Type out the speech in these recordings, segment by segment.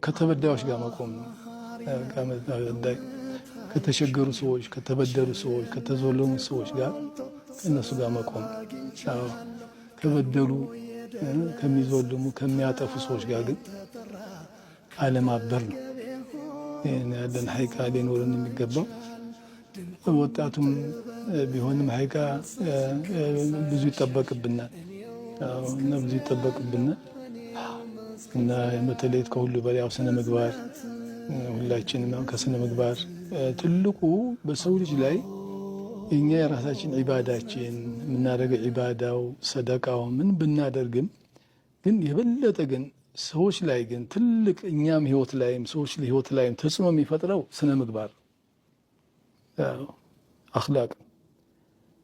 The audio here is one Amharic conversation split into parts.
ከተበዳዮች ጋር መቆም ነው። ከተቸገሩ ሰዎች፣ ከተበደሉ ሰዎች፣ ከተዘለሙ ሰዎች ጋር ከነሱ ጋር መቆም ከበደሉ ከሚዘልሙ ከሚያጠፉ ሰዎች ጋር ግን አለማበር ነው። ያለን ሀይቃ ሊኖርን የሚገባው ወጣቱም ቢሆንም ሀይቃ ብዙ ይጠበቅብናል እና በተለይ ከሁሉ በላይ ስነ ምግባር ሁላችንም ከስነ ምግባር ትልቁ በሰው ልጅ ላይ እኛ የራሳችን ዒባዳችን የምናደርገው ዒባዳው ሰደቃው ምን ብናደርግም ግን የበለጠ ግን ሰዎች ላይ ግን ትልቅ እኛም ህይወት ላይም ሰዎች ህይወት ላይም ተጽዕኖ የሚፈጥረው ስነ ምግባር አኽላቅ።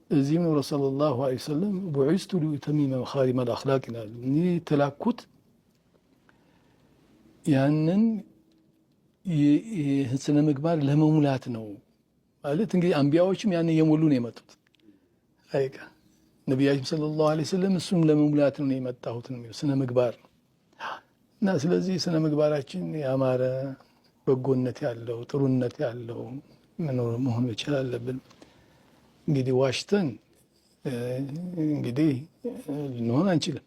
እዚህም ነው ረሱል ሰለላሁ ዐለይሂ ወሰለም ቡዒስቱ ሊኡተሚመ መኻሪመ አልአኽላቅ ይላሉ። እኔ የተላኩት ያንን ስነ ምግባር ለመሙላት ነው ማለት እንግዲህ አንቢያዎችም ያንን የሞሉ ነው የመጡት። አይካ ነቢያችን ሰለላሁ ዐለይሂ ወሰለም እሱም ለመሙላት ነው የመጣሁት ነው ስነ ምግባር ነው። እና ስለዚህ ስነ ምግባራችን ያማረ በጎነት ያለው ጥሩነት ያለው መሆን መቻል አለብን። እንግዲህ ዋሽተን እንግዲህ ልንሆን አንችልም።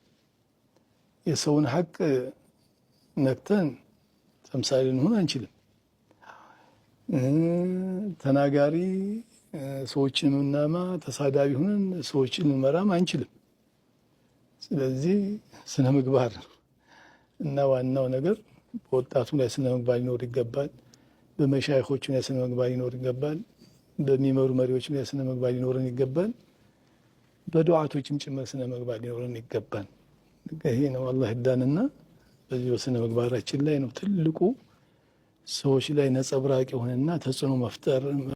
የሰውን ሐቅ ነክተን ተምሳሌ ልንሆን አንችልም። ተናጋሪ ሰዎችን ምናማ ተሳዳቢ ሆነን ሰዎችን ልንመራም አንችልም። ስለዚህ ስነ ምግባር እና ዋናው ነገር በወጣቱ ላይ ስነ ምግባር ሊኖር ይገባል። በመሻይኾቹ ላይ ስነ ምግባር ሊኖር ይገባል። በሚመሩ መሪዎች ላይ ስነ ምግባር ሊኖርን ይገባል። በዱዓቶችም ጭምር ስነ ምግባር ሊኖርን ይገባል። ይሄ ነው አላህ ይዳንና በዚህ በስነ ምግባራችን ላይ ነው ትልቁ ሰዎች ላይ ነጸብራቅ የሆነና ተጽዕኖ መፍጠር